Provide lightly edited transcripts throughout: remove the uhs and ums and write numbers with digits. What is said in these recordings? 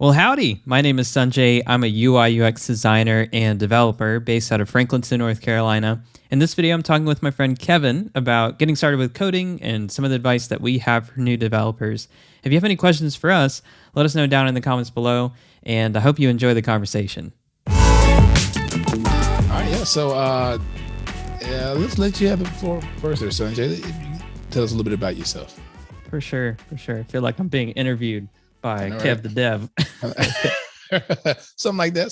Well, howdy. My name is Sanjay. I'm a UI UX designer and developer based out of Franklinton, North Carolina. In this video, I'm talking with my friend Kevin about getting started with coding and some of the advice that we have for new developers. If you have any questions for us, let us know down in the comments below, and I hope you enjoy the conversation. All right, yeah. Let's let you have the floor first, there, Sanjay. Tell us a little bit about yourself. For sure, for sure. I feel like I'm being interviewed by All Kev right. the Dev. Something like that.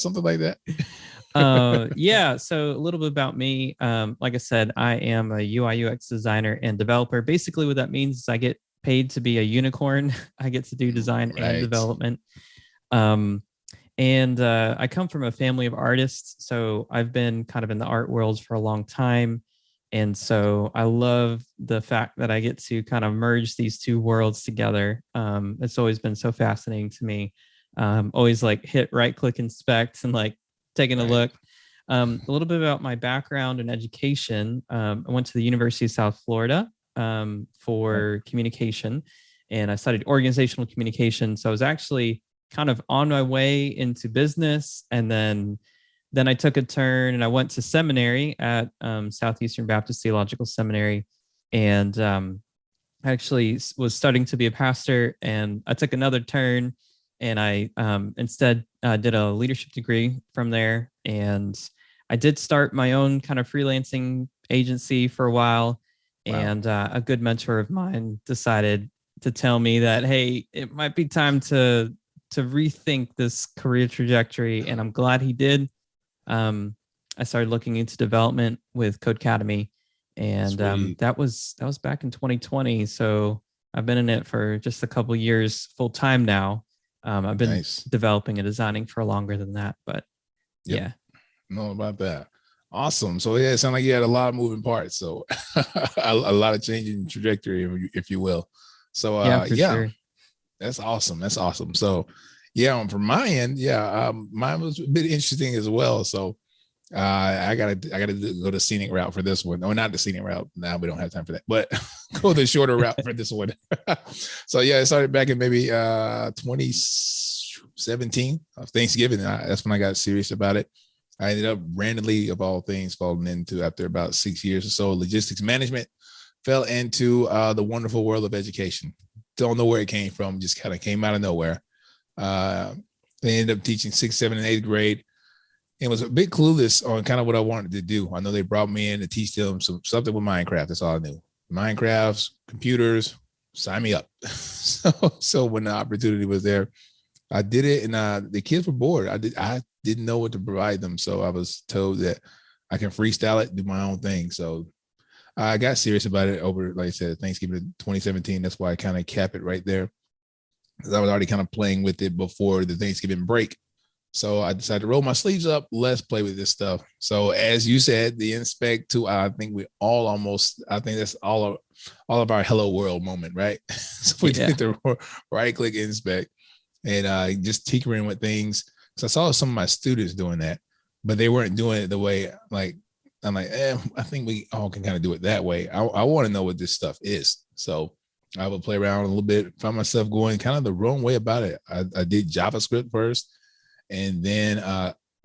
Yeah, so a little bit about me. Like I said, I am a UI UX designer and developer. Basically, what that means is I get paid to be a unicorn. I get to do design and Right. development. Um, and I come from a family of artists, so I've been kind of in the art world for a long time. And so I love the fact that I get to kind of merge these two worlds together. It's always been so fascinating to me. Always like hit right click inspect and like taking a Right. look. A little bit about my background and education. I went to the University of South Florida Oh, for communication, and I studied organizational communication. So I was actually kind of on my way into business, and then I took a turn and I went to seminary at Southeastern Baptist Theological Seminary, and actually was studying to be a pastor. And I took another turn, and I instead did a leadership degree from there. And I did start my own kind of freelancing agency for a while. wow. And a good mentor of mine decided to tell me that, hey, it might be time to rethink this career trajectory. And I'm glad he did. um, I started looking into development with Codecademy, and Sweet. that was back in 2020. So I've been in it for just a couple years full time now. I've been Nice. developing and designing for longer than that, but Yep. yeah, Know about that. Awesome. So yeah, it sounded like you had a lot of moving parts. So a lot of changing trajectory, if you will. So yeah, for yeah, sure. that's awesome. That's awesome. So yeah, from my end, yeah, mine was a bit interesting as well. So I gotta go the scenic route for this one. Or not the scenic route. Now we don't have time for that, but go the shorter route for this one. So yeah, it started back in maybe 2017 of Thanksgiving. That's when I got serious about it. I ended up randomly, of all things, falling into, after about 6 years or so, logistics management. Fell into the wonderful world of education. Don't know where it came from. Just kind of came out of nowhere. They ended up teaching sixth, seventh, and eighth grade, and was a bit clueless on kind of what I wanted to do. I know they brought me in to teach them something with Minecraft. That's all I knew. Minecrafts, computers, sign me up. So when the opportunity was there, I did it, and the kids were bored. I didn't know what to provide them, so I was told that I can freestyle it, do my own thing. So I got serious about it over, like I said, Thanksgiving 2017. That's why I kind of cap it right there, because I was already kind of playing with it before the Thanksgiving break. So I decided to roll my sleeves up. Let's play with this stuff. So as you said, the inspect too. I think we all almost. I think that's all of our hello world moment, right? So we Yeah, did the right click inspect, and just tinkering with things. So I saw some of my students doing that, but they weren't doing it the way, like, I'm like, I think we all can kind of do it that way. I want to know what this stuff is. So I would play around a little bit, find myself going kind of the wrong way about it. I did JavaScript first, and then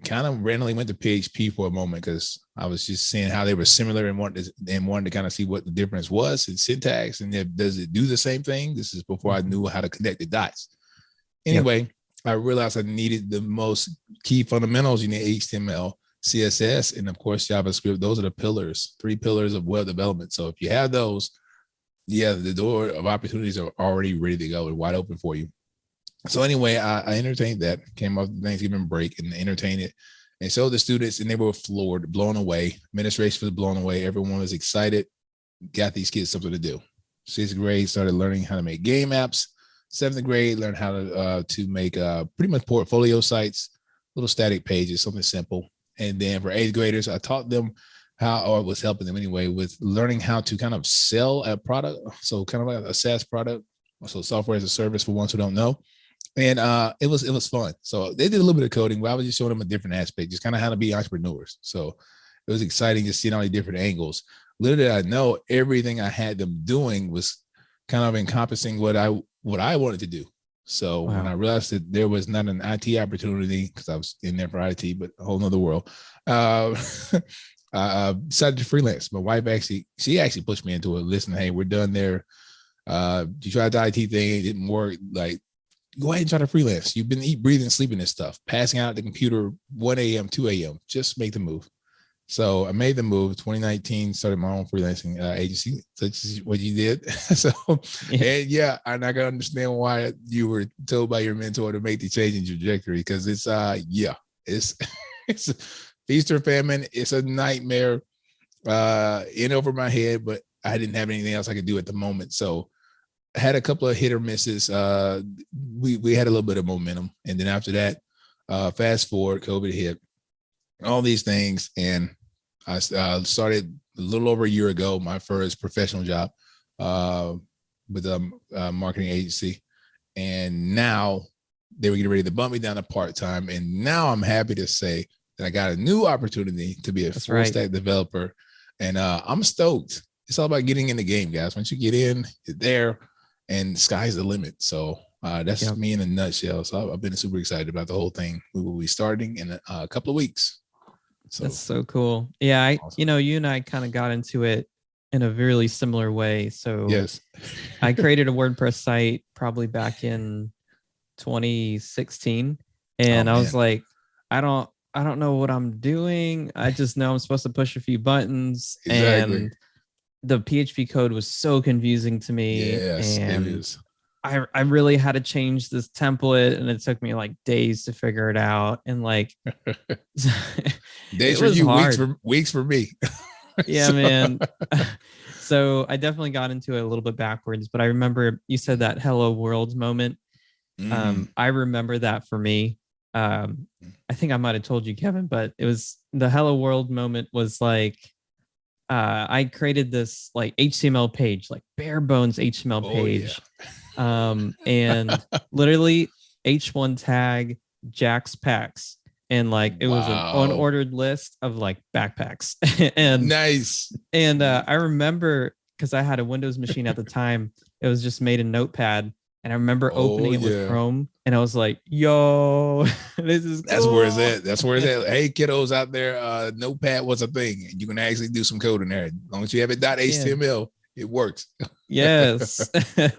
kind of randomly went to PHP for a moment, because I was just seeing how they were similar, and wanted to kind of see what the difference was in syntax, and if, does it do the same thing. This is before I knew how to connect the dots. yep, Anyway, I realized I needed the most key fundamentals. You need HTML, CSS, and of course JavaScript. Those are the pillars, 3 pillars of web development. So if you have those, yeah, the door of opportunities are already ready to go and wide open for you. So anyway, I entertained that, came off the Thanksgiving break and entertained it. And so the students, and they were floored, blown away. Administration was blown away. Everyone was excited. Got these kids something to do. Sixth grade started learning how to make game apps. Seventh grade learned how to make pretty much portfolio sites, little static pages, something simple. And then for eighth graders, I taught them how, or was helping them anyway, with learning how to kind of sell a product. So kind of like a SaaS product, so software as a service for ones who don't know. And it was fun. So they did a little bit of coding, but I was just showing them a different aspect, just kind of how to be entrepreneurs. So it was exciting to see all the different angles. Little did I know, everything I had them doing was kind of encompassing what I wanted to do. So when I Wow. realized that there was not an IT opportunity, because I was in there for IT, but a whole nother world, uh, I decided to freelance. My wife she actually pushed me into it. Listen, hey, we're done there. You tried the IT thing, it didn't work. Like, go ahead and try to freelance. You've been eating, breathing, sleeping this stuff, passing out at the computer 1 a.m., 2 a.m. Just make the move. So I made the move. 2019, started my own freelancing agency, such as what you did. So, Yeah. and yeah, and I can understand why you were told by your mentor to make the change in trajectory, because it's it's it's feast or famine. It's a nightmare in over my head, but I didn't have anything else I could do at the moment. So I had a couple of hit or misses. We had a little bit of momentum, and then after that, fast forward, COVID hit, all these things, and I started a little over a year ago my first professional job with a marketing agency, and now they were getting ready to bump me down to part-time, and now I'm happy to say that I got a new opportunity to be a That's full right. stack developer, and I'm stoked. It's all about getting in the game, guys. Once you get in, you're there, and sky's the limit. So that's Yep. me in a nutshell. So I've been super excited about the whole thing. We will be starting in a couple of weeks. So That's so cool. Yeah, awesome. you and I kind of got into it in a really similar way. So Yes. I created a WordPress site probably back in 2016, Oh and I was man. like, I don't know what I'm doing. I just know I'm supposed to push a few buttons, Exactly. and the PHP code was so confusing to me, Yes, it and is. I really had to change this template, and it took me like days to figure it out, and like Days it for was you, hard. weeks for me. Yeah, So, man. So I definitely got into it a little bit backwards, but I remember you said that hello world moment. mhm. I remember that for me. I think I might have told you, Kevin, but it was the hello world moment was like I created this like HTML page, like bare bones HTML Oh yeah. page. And literally H1 tag Jack's packs. And like it was an Wow. unordered list of like backpacks. and Nice. I remember because I had a Windows machine at the time, it was just made in Notepad. And I remember Oh opening it with yeah. Chrome and I was like, yo, this is That's where it's cool. at. That's where it's at. Hey, kiddos out there, Notepad was a thing, and you can actually do some code in there. As long as you have it Yeah. .html, it works. Yes. So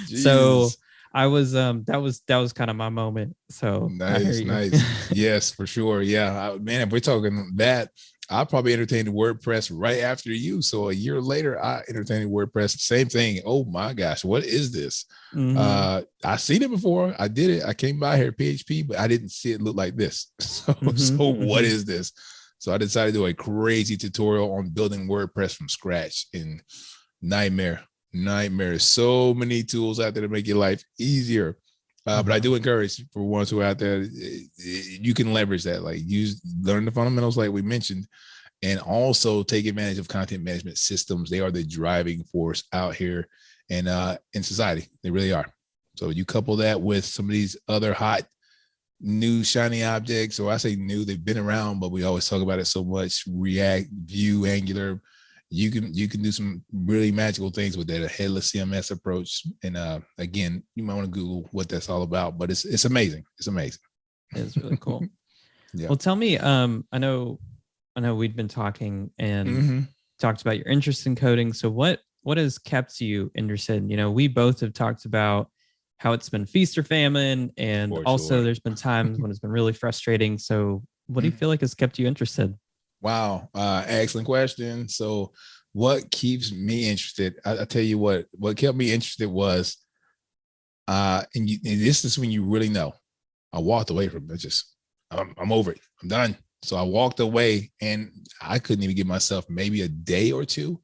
Jesus. I was that was kind of my moment. So I hear Nice, you. nice. Yes, for sure. Yeah, man, if we're talking that, I probably entertained WordPress right after you. So a year later, I entertained WordPress. Same thing. Oh my gosh, what is this? Hmm. I seen it before. I did it. I came by here PHP, but I didn't see it look like this. So, Hmm. so what Hmm. is this? So I decided to do a crazy tutorial on building WordPress from scratch. In nightmare, nightmare. So many tools out there to make your life easier. But I Uh-huh. do encourage for ones who are out there, you can leverage that. Like learn the fundamentals, like we mentioned, and also take advantage of content management systems. They are the driving force out here and in society. They really are. So you couple that with some of these other hot new shiny objects, or I say new, they've been around, but we always talk about it so much. React, Vue, Angular. You can do some really magical things with that, a headless CMS approach. And again, you might want to Google what that's all about, but it's amazing. It's amazing. It is really cool. Yeah. Well, tell me, I know we've been talking and Mm-hmm. talked about your interest in coding. So what has kept you interested? You know, we both have talked about how it's been feast or famine, and For also sure. there's been times when it's been really frustrating. So what do you feel like has kept you interested? Wow. Excellent question. So what keeps me interested? I tell you what kept me interested was, and this is when you really know. I walked away from it. Just, I'm over it. I'm done. So I walked away and I couldn't even give myself maybe a day or two,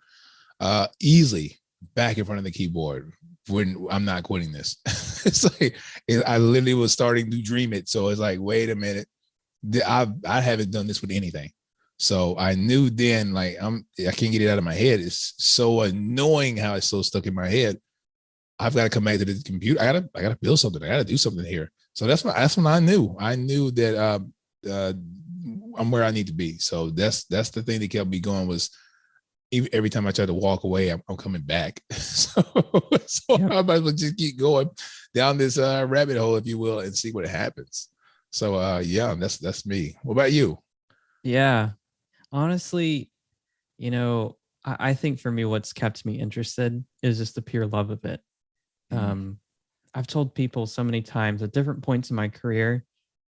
easily back in front of the keyboard when I'm not quitting this. It's like, I literally was starting to dream it. So it's like, wait a minute. I haven't done this with anything. So I knew then, like, I can't get it out of my head. It's so annoying how it's so stuck in my head. I've got to come back to the computer. I gotta build something. I gotta do something here. So that's when I knew. I knew that uh, I'm where I need to be. So that's the thing that kept me going. Was every time I try to walk away, I'm coming back. So Yep. I might as well just keep going down this rabbit hole, if you will, and see what happens. So yeah, that's me. What about you? Yeah. Honestly, I think for me, what's kept me interested is just the pure love of it. Mm-hmm. Um, I've told people so many times at different points in my career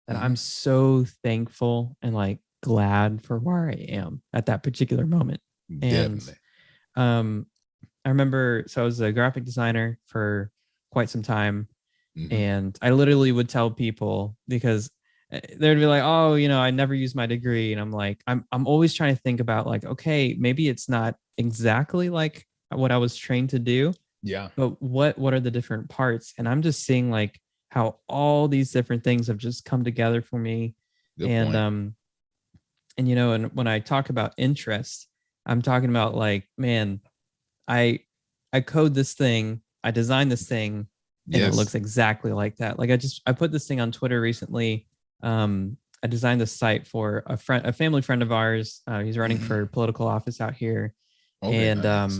that Mm-hmm. I'm so thankful and like glad for where I am at that particular moment. And Definitely. um, I remember, so I was a graphic designer for quite some time, Mm-hmm. and I literally would tell people because they'd be like, "Oh, I never used my degree," and I'm like, I'm always trying to think about like, okay, maybe it's not exactly like what I was trained to do, Yeah. but what are the different parts? And I'm just seeing like how all these different things have just come together for me, Good and point. and when I talk about interest, I'm talking about like, man, I I code this thing, I designed this thing, and it Yes. looks exactly like that. Like I put this thing on Twitter recently. I designed this site for a family friend of ours. He's running Mm-hmm. for political office out here, Okay. and Nice.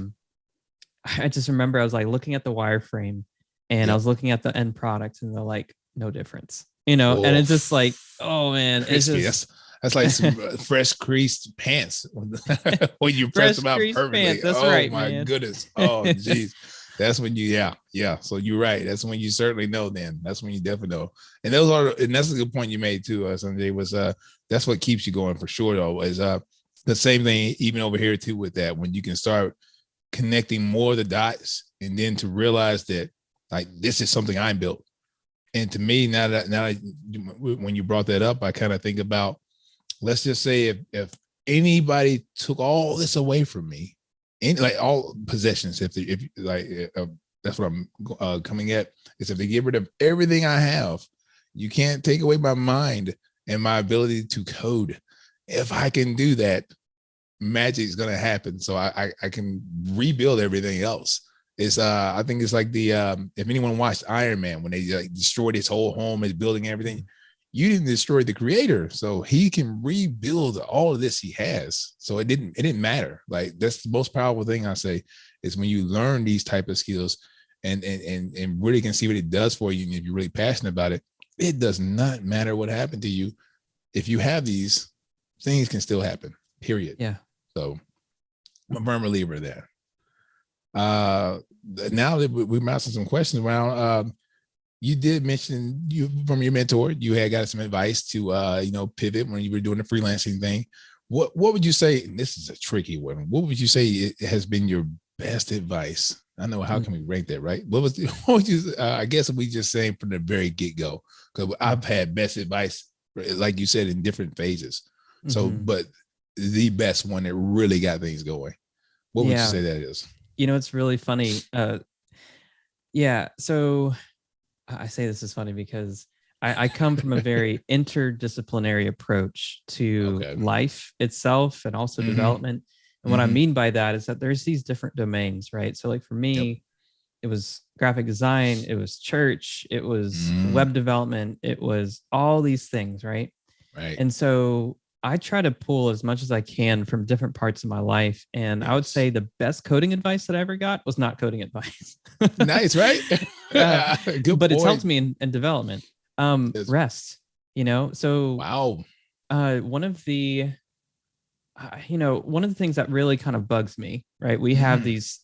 I just remember I was like looking at the wireframe, and I Yep. was looking at the end product, and they're like, no difference, and Oh, it's just like, oh man, it's crispy. just That's like some fresh creased pants when you press fresh them out crease pants. perfectly. That's Oh right, my man. goodness. Oh geez. That's when you, yeah. So you're right. That's when you certainly know. Then that's when you definitely know. And that's a good point you made too, Sanjay. Was that's what keeps you going for sure. Though is the same thing even over here too with that when you can start connecting more of the dots and then to realize that like this is something I built. And to me, when you brought that up, I kind of think about, let's just say if anybody took all this away from me, like all possessions, if like that's what I'm coming at, is if they get rid of everything I have, you can't take away my mind and my ability to code. If I can do that, magic is gonna happen. So I can rebuild everything else. It's I think it's like the if anyone watched Iron Man when they like destroyed his whole home, his building, everything, you didn't destroy the creator, so he can rebuild all of this he has. So it didn't matter. Like that's the most powerful thing I say is when you learn these type of skills and really can see what it does for you, and if you're really passionate about it, it does not matter what happened to you. If you have these things, can still happen. Period. Yeah. So I'm a firm believer there. Uh, now that we're asking some questions around, you did mention you from your mentor, you had got some advice to pivot when you were doing the freelancing thing. What would you say? And this is a tricky one. What would you say it has been your best advice? I know how can we rank that, right? What would you? I guess we just saying from the very get go, because I've had best advice, like you said, in different phases. So, but the best one that really got things going. What would you Yeah. say that is? It's really funny. Yeah. So I say this is funny because I come from a very interdisciplinary approach to Okay. life itself and also development. And what I mean by that is that there's these different domains, right? So like for me, it was graphic design, it was church, it was web development, it was all these things, right? Right. And so I try to pull as much as I can from different parts of my life. And I would say the best coding advice that I ever got was not coding advice. Nice, right? Good but point. It's helped me in development. Yes. Rest, so wow. One of the one of the things that really kind of bugs me, right? We have this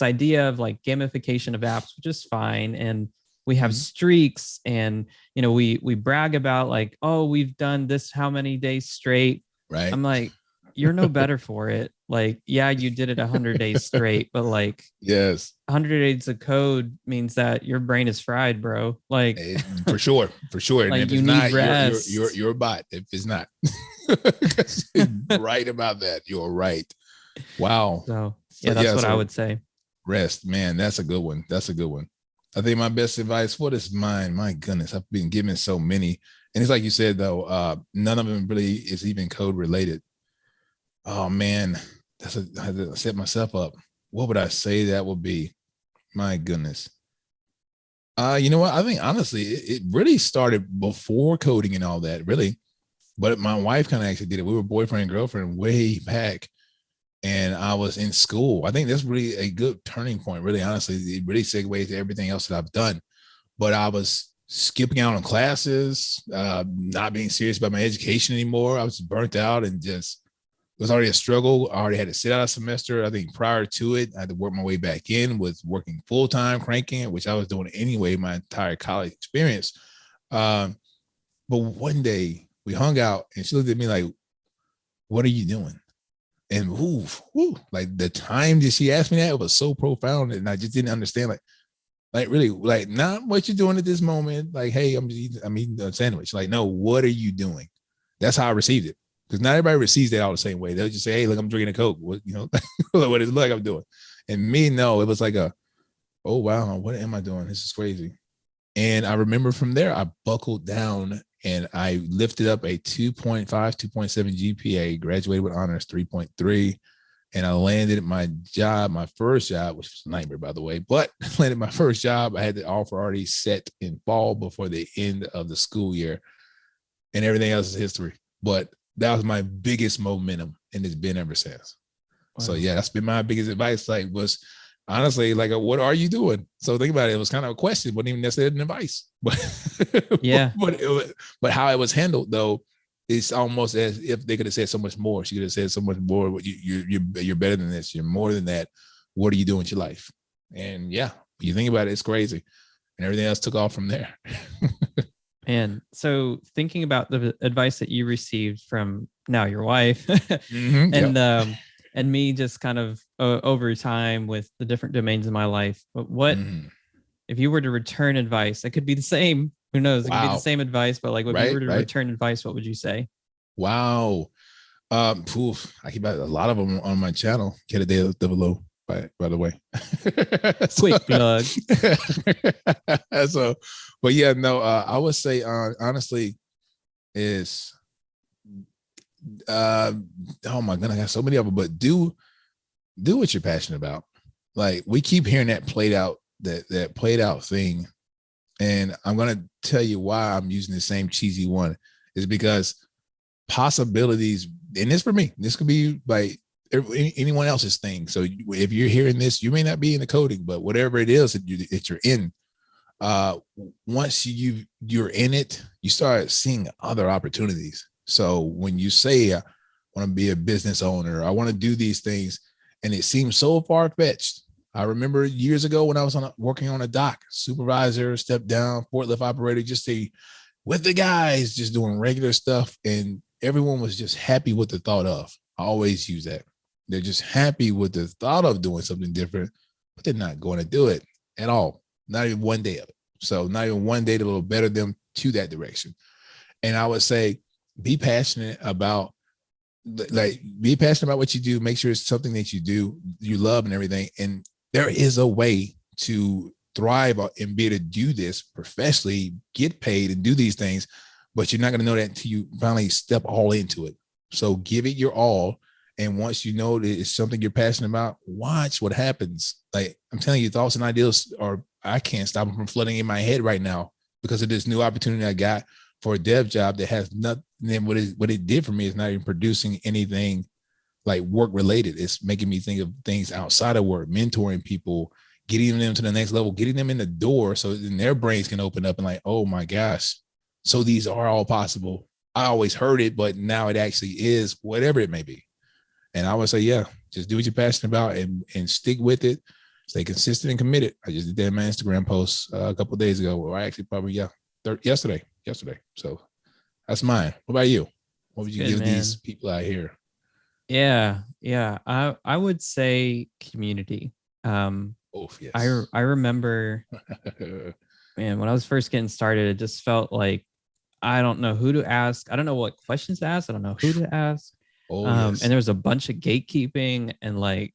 idea of like gamification of apps, which is fine, and we have streaks, and we brag about like, oh, we've done this how many days straight. Right. I'm like, you're no better for it. Like, yeah, you did it 100 days straight, but like, yes, 100 days of code means that your brain is fried, bro. Like, for sure. Like, and if you it's need not, rest. you're a bot. If it's not, right about that, you're right. Wow. So yeah, that's what I would say. Rest, man. That's a good one. I think my best advice. What is mine? My goodness, I've been given so many, and it's like you said though. None of them really is even code related. Oh man, I had to set myself up. What would I say that would be? My goodness. You know what? I think honestly, it really started before coding and all that, really. But my wife kind of actually did it. We were boyfriend and girlfriend way back, and I was in school. I think that's really a good turning point. Really, honestly, it really segues to everything else that I've done. but I was skipping out on classes, not being serious about my education anymore. I was burnt out and just it was already a struggle. I already had to sit out a semester. I think prior to it, I had to work my way back in with working full time, cranking, which I was doing anyway my entire college experience. Um, but one day we hung out and she looked at me like, "What are you doing?" And like the time that she asked me that, it was so profound, and I just didn't understand. Like really, like not what you're doing at this moment. Like, hey, I'm eating a sandwich. Like, no, what are you doing? That's how I received it. Because not everybody receives that all the same way. They'll just say, hey, look, I'm drinking a Coke. What, what is it like I'm doing? And me, no, it was like oh wow, what am I doing? This is crazy. And I remember from there, I buckled down and I lifted up a 2.5, 2.7 GPA, graduated with honors 3.3. And I landed my job, my first job, which was a nightmare, by the way, but landed my first job. I had the offer already set in fall before the end of the school year, and everything else is history. But that was my biggest momentum, and it's been ever since. Wow. So yeah, that's been my biggest advice. Like was honestly like, what are you doing? So think about it. It was kind of a question, wasn't even necessarily an advice, but yeah, but how it was handled though, it's almost as if they could have said so much more. She could have said so much more. You're better than this. You're more than that. What are you doing with your life? And yeah, when you think about it, it's crazy. And everything else took off from there. And so thinking about the advice that you received from now your wife and me just kind of over time with the different domains in my life, but what if you were to return advice? It could be the same. Who knows? It could be the same advice, but like if you were to return advice, what would you say? Wow. I keep a lot of them on my channel. Get a day of below, by the way. Quick plug. So, but yeah, no, I would say honestly is oh my god, I got so many of them, but do what you're passionate about. Like we keep hearing that played out thing. And I'm going to tell you why I'm using the same cheesy one is because possibilities, and this for me, this could be like anyone else's thing. So if you're hearing this, you may not be in the coding, but whatever it is that you're in, once you're in it, you start seeing other opportunities. So when you say, I want to be a business owner, I want to do these things, and it seems so far-fetched. I remember years ago when I was working on a dock, supervisor, step down, forklift operator, just with the guys, just doing regular stuff. And everyone was just happy with the thought of. I always use that. They're just happy with the thought of doing something different, but they're not going to do it at all. Not even one day of it. So not even one day that will better them to that direction. And I would say, be passionate about what you do. Make sure it's something that you love and everything. And there is a way to thrive and be able to do this professionally, get paid and do these things, but you're not going to know that until you finally step all into it. So give it your all. And once you know that it's something you're passionate about, watch what happens. Like I'm telling you, thoughts and ideas I can't stop them from flooding in my head right now because of this new opportunity I got for a dev job that has nothing. What it did for me is not even producing anything like work related. It's making me think of things outside of work, mentoring people, getting them to the next level, getting them in the door so then their brains can open up and like, oh my gosh, so these are all possible. I always heard it, but now it actually is, whatever it may be. And I would say, yeah, just do what you're passionate about and stick with it. Stay consistent and committed. I just did that in my Instagram post a couple of days ago, or actually probably, yesterday. So that's mine. What about you? What would you give these people out here? Yeah. I would say community. Yes. I remember, man, when I was first getting started, it just felt like I don't know who to ask. I don't know what questions to ask. I don't know who to ask. And there was a bunch of gatekeeping and like,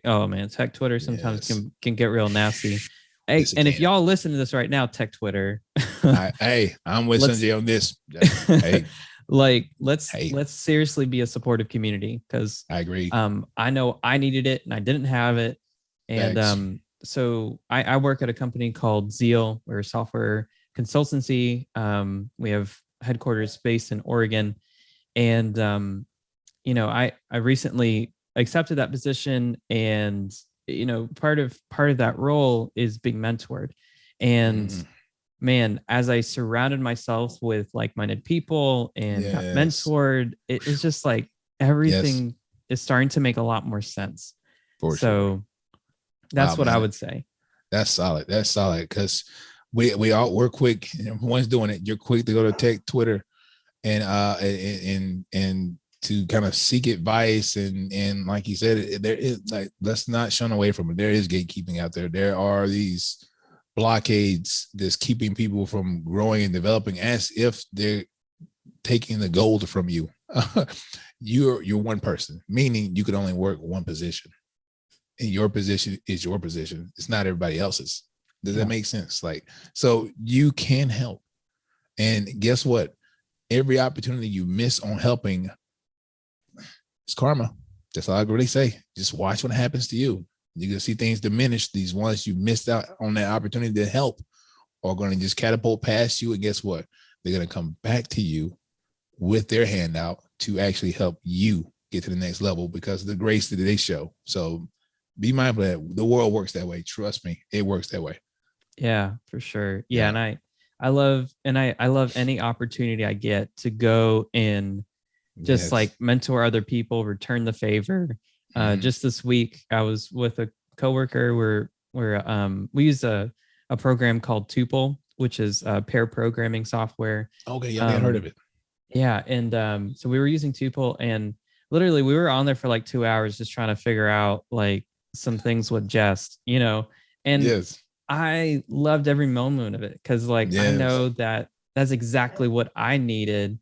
oh man, tech Twitter sometimes can get real nasty. Hey, and if y'all listen to this right now, tech Twitter, I'm with Sanjay on this. Hey. Like let's seriously be a supportive community because I agree. I know I needed it and I didn't have it. And so I work at a company called Zeal. We're a software consultancy. We have headquarters based in Oregon. And I recently accepted that position, and part of that role is being mentored. And man, as I surrounded myself with like-minded people and got Yes. mentored, it's just like Yes, everything is starting to make a lot more sense. for sure. So Wow, that's what I man. would say. That's solid. That's solid. Because we're quick. Everyone's doing it. You're quick to go to tech Twitter and to kind of seek advice and like you said, there is, like, let's not shun away from it. There is gatekeeping out there. There are these blockades that's keeping people from growing and developing as if they're taking the gold from you. You're one person, meaning you could only work one position, and your position is your position. It's not everybody else's. Does that make sense? Like, so you can help. And guess what? Every opportunity you miss on helping is karma. That's all I really say. Just watch what happens to you. You're gonna see things diminish. These ones you missed out on that opportunity to help are going to just catapult past you. And guess what? They're going to come back to you with their hand out to actually help you get to the next level because of the grace that they show. So be mindful that the world works that way. Trust me, it works that way. Yeah, for sure. Yeah. And I love any opportunity I get to go and just like mentor other people, return the favor. Just this week, I was with a coworker where we use a program called Tuple, which is pair programming software. Okay, yeah, I heard of it. Yeah, and so we were using Tuple, and literally we were on there for like 2 hours just trying to figure out like some things with Jest, and I loved every moment of it because like I know that that's exactly what I needed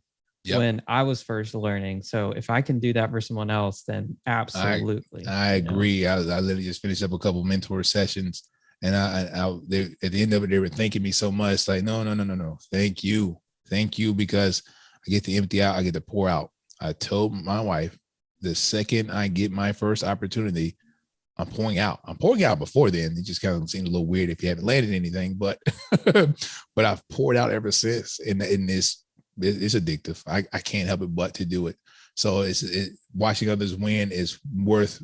when I was first learning. So if I can do that for someone else, then absolutely. I agree. I literally just finished up a couple of mentor sessions, and they, at the end of it, they were thanking me so much. Like, no. Thank you, because I get to empty out, I get to pour out. I told my wife the second I get my first opportunity, I'm pouring out. I'm pouring out before then. It just kind of seemed a little weird if you haven't landed anything, but but I've poured out ever since, and it's addictive. I can't help it but to do it. So watching others win is worth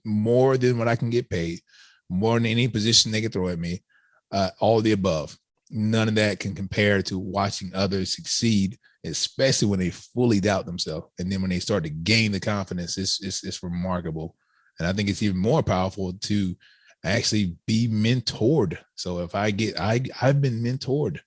more than what I can get paid, more than any position they can throw at me. All the above. None of that can compare to watching others succeed, especially when they fully doubt themselves. And then when they start to gain the confidence, it's remarkable. And I think it's even more powerful to actually be mentored. So if I've been mentored.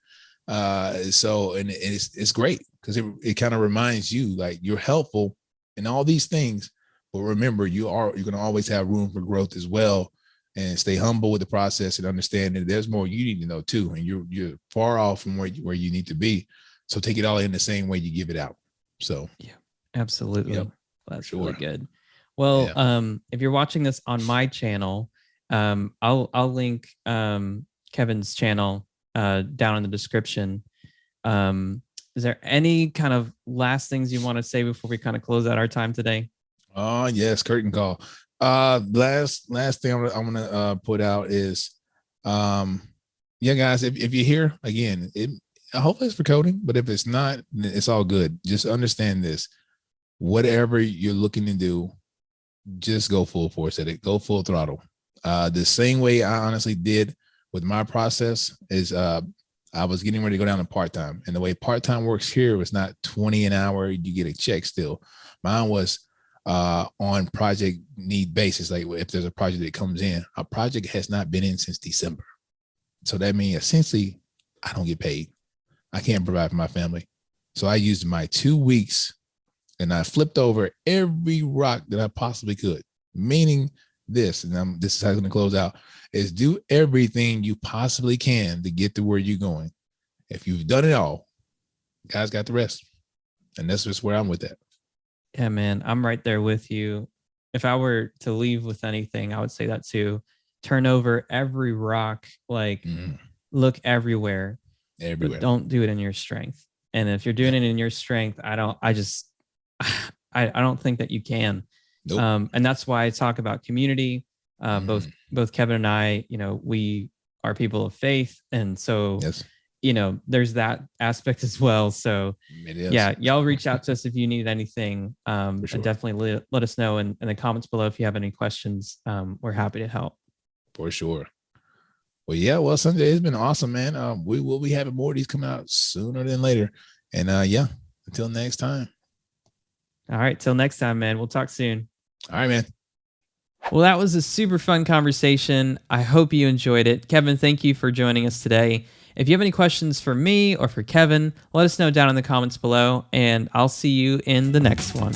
So it's great because it kind of reminds you like you're helpful in all these things, but remember you're going to always have room for growth as well, and stay humble with the process and understand that there's more you need to know too, and you're far off from where you need to be. So take it all in the same way you give it out. So yeah, absolutely. That's really good. Well, if you're watching this on my channel, I'll link Kevin's channel down in the description. Is there any kind of last things you want to say before we kind of close out our time today? Oh yes, curtain call. Last thing I'm gonna put out is, yeah, guys, if you're here again, hopefully it's for coding, but if it's not, it's all good. Just understand this: whatever you're looking to do, just go full force at it. Go full throttle. The same way I honestly did with my process is I was getting ready to go down to part-time. And the way part-time works here was not 20 an hour, you get a check still. Mine was on project need basis. Like if there's a project that comes in, a project has not been in since December. So that means essentially I don't get paid. I can't provide for my family. So I used my 2 weeks and I flipped over every rock that I possibly could, meaning this, and this is how I'm going to close out, is do everything you possibly can to get to where you're going. If you've done it all, guys got the rest. And that's just where I'm with that. Yeah, man, I'm right there with you. If I were to leave with anything, I would say that too. Turn over every rock, like look everywhere, but don't do it in your strength. And if you're doing it in your strength, I don't think that you can. Nope. And that's why I talk about community. Both Kevin and I, we are people of faith. And so, there's that aspect as well. So yeah, y'all reach out to us if you need anything. And definitely let us know in the comments below if you have any questions. We're happy to help. For sure. Well, yeah. Well, Sanjay, it's been awesome, man. We will be having more of these coming out sooner than later. And yeah, until next time. All right. Till next time, man. We'll talk soon. All right, man. Well, that was a super fun conversation. I hope you enjoyed it. Kevin, thank you for joining us today. If you have any questions for me or for Kevin, let us know down in the comments below, and I'll see you in the next one.